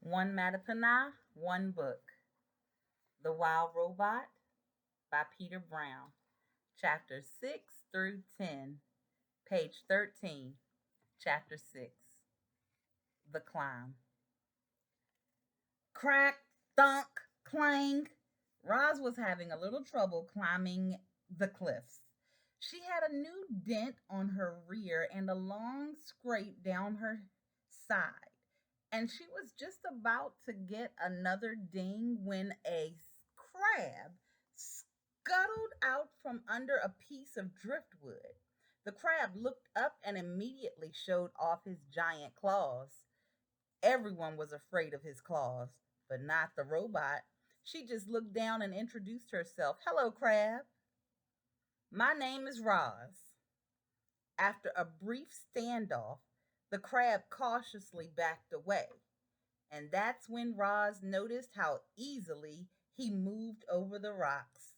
One Mattaponi, one book. The Wild Robot by Peter Brown. Chapter 6 through 10. Page 13. Chapter 6. The Climb. Crack, thunk, clang. Roz was having a little trouble climbing the cliffs. She had a new dent on her rear and a long scrape down her side, and she was just about to get another ding when a crab scuttled out from under a piece of driftwood. The crab looked up and immediately showed off his giant claws. Everyone was afraid of his claws, but not the robot. She just looked down and introduced herself. Hello, Crab. My name is Roz. After a brief standoff, the crab cautiously backed away, and that's when Roz noticed how easily he moved over the rocks.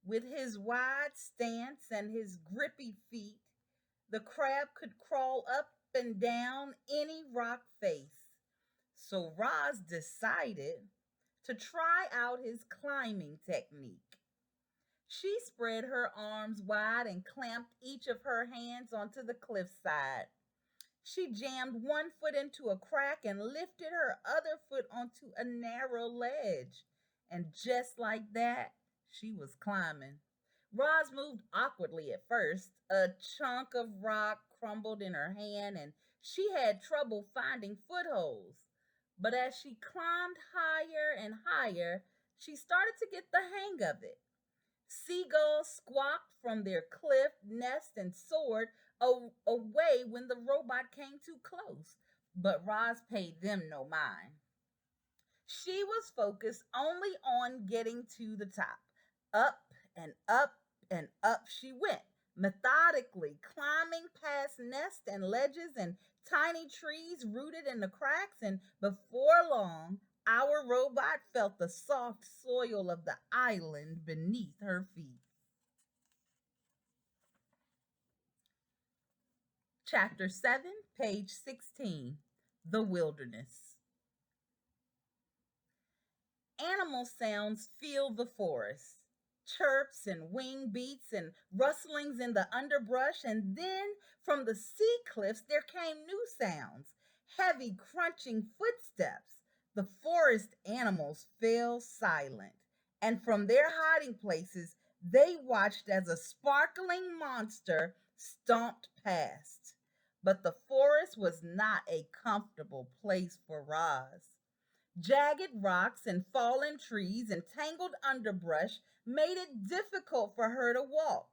With his wide stance and his grippy feet, the crab could crawl up and down any rock face. So Roz decided to try out his climbing technique. She spread her arms wide and clamped each of her hands onto the cliffside. She jammed one foot into a crack and lifted her other foot onto a narrow ledge. And just like that, she was climbing. Roz moved awkwardly at first. A chunk of rock crumbled in her hand, and she had trouble finding footholds. But as she climbed higher and higher, she started to get the hang of it. Seagulls squawked from their cliff nest and soared away when the robot came too close, but Roz paid them no mind. She was focused only on getting to the top. Up and up and up she went, methodically climbing past nests and ledges and tiny trees rooted in the cracks, and before long, our robot felt the soft soil of the island beneath her feet. Chapter 7, page 16. The Wilderness. Animal sounds filled the forest. Chirps and wing beats and rustlings in the underbrush, and then from the sea cliffs there came new sounds, heavy crunching footsteps. The forest animals fell silent, and from their hiding places they watched as a sparkling monster stomped past. But the forest was not a comfortable place for Roz. Jagged rocks and fallen trees and tangled underbrush made it difficult for her to walk.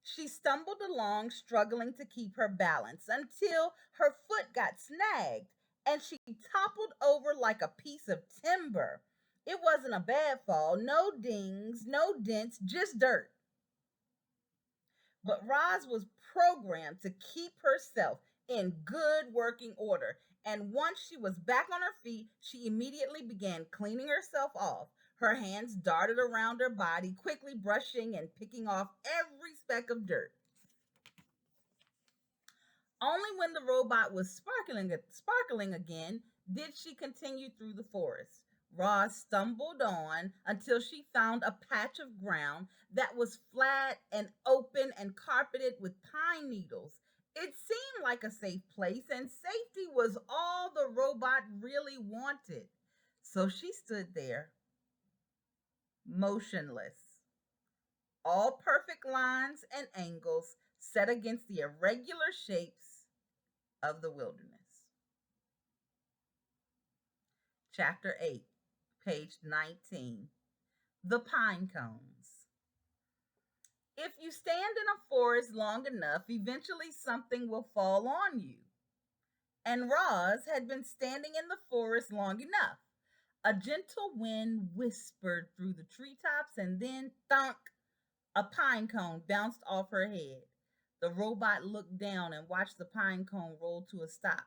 She stumbled along, struggling to keep her balance until her foot got snagged and she toppled over like a piece of timber. It wasn't a bad fall, no dings, no dents, just dirt. But Roz was programmed to keep herself in good working order. And once she was back on her feet, she immediately began cleaning herself off. Her hands darted around her body, quickly brushing and picking off every speck of dirt. Only when the robot was sparkling again did she continue through the forest. Roz stumbled on until she found a patch of ground that was flat and open and carpeted with pine needles. It seemed like a safe place, and safety was all the robot really wanted. So she stood there, motionless, all perfect lines and angles set against the irregular shapes of the wilderness. Chapter 8, page 19. The Pine Cones. If you stand in a forest long enough, eventually something will fall on you. And Roz had been standing in the forest long enough. A gentle wind whispered through the treetops, and then thunk, a pine cone bounced off her head. The robot looked down and watched the pine cone roll to a stop.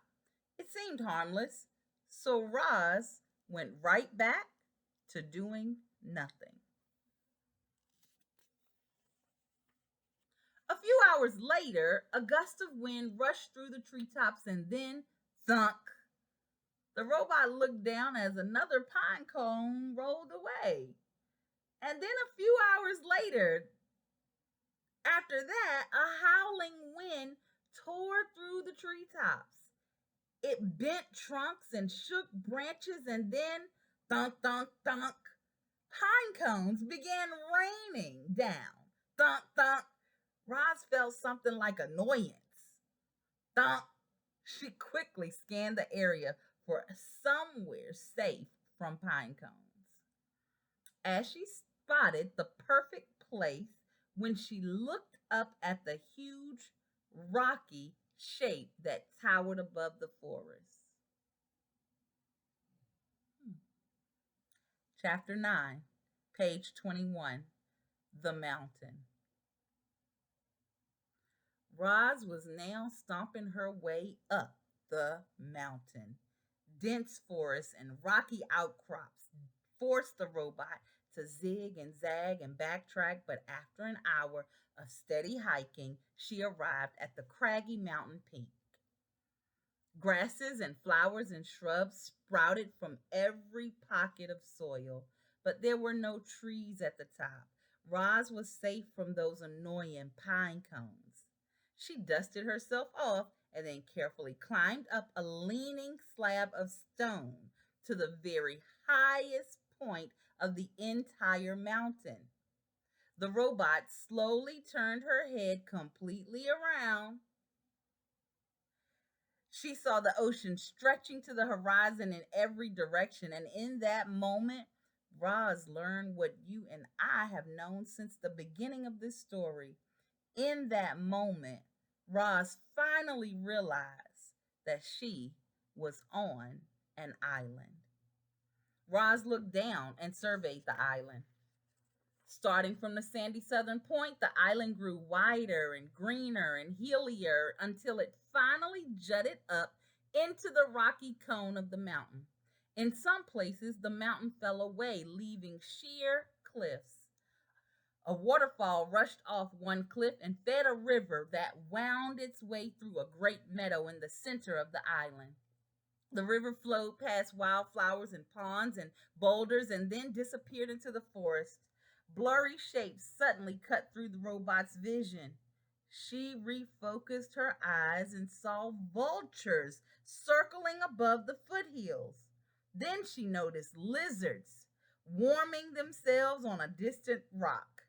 It seemed harmless, so Roz went right back to doing nothing. A few hours later, a gust of wind rushed through the treetops, and then thunk, The robot looked down as another pine cone rolled away. And then a few hours later, after that, a howling wind tore through the treetops. It bent trunks and shook branches, and then thunk, thunk, thunk. Pine cones began raining down. Thunk, thunk. Roz felt something like annoyance. Thunk. She quickly scanned the area for somewhere safe from pine cones. As she spotted the perfect place when she looked up at the huge rocky shape that towered above the forest. Chapter 9, page 21, The Mountain. Roz was now stomping her way up the mountain. Dense forests and rocky outcrops forced the robot to zig and zag and backtrack, but after an hour of steady hiking, she arrived at the craggy mountain peak. Grasses and flowers and shrubs sprouted from every pocket of soil, but there were no trees at the top. Roz was safe from those annoying pine cones. She dusted herself off and then carefully climbed up a leaning slab of stone to the very highest point of the entire mountain. The robot slowly turned her head completely around. She saw the ocean stretching to the horizon in every direction, and in that moment, Roz learned what you and I have known since the beginning of this story. In that moment, Roz finally realized that she was on an island. Roz looked down and surveyed the island. Starting from the sandy southern point, the island grew wider and greener and hillier until it finally jutted up into the rocky cone of the mountain. In some places, the mountain fell away, leaving sheer cliffs. A waterfall rushed off one cliff and fed a river that wound its way through a great meadow in the center of the island. The river flowed past wildflowers and ponds and boulders and then disappeared into the forest. Blurry shapes suddenly cut through the robot's vision. She refocused her eyes and saw vultures circling above the foothills. Then she noticed lizards warming themselves on a distant rock.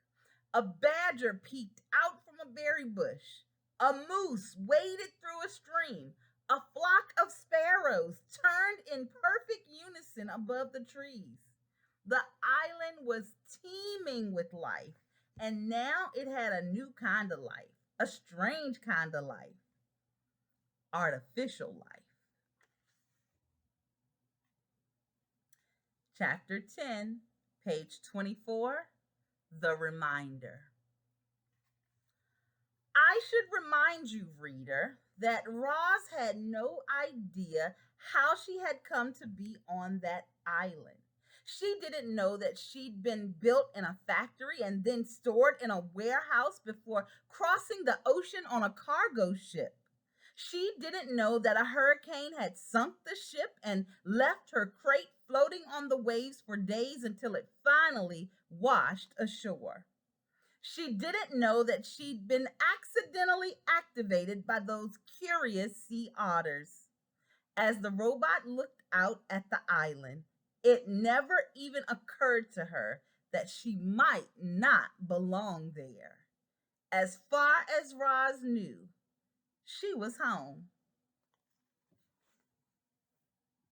A badger peeked out from a berry bush. A moose waded through a stream. A flock of sparrows turned in perfect unison above the trees. The island was teeming with life, and now it had a new kind of life, a strange kind of life, artificial life. Chapter 10, page 24, The Reminder. I should remind you, reader, that Roz had no idea how she had come to be on that island. She didn't know that she'd been built in a factory and then stored in a warehouse before crossing the ocean on a cargo ship. She didn't know that a hurricane had sunk the ship and left her crate floating on the waves for days until it finally washed ashore. She didn't know that she'd been accidentally activated by those curious sea otters. As the robot looked out at the island, it never even occurred to her that she might not belong there. As far as Roz knew, she was home.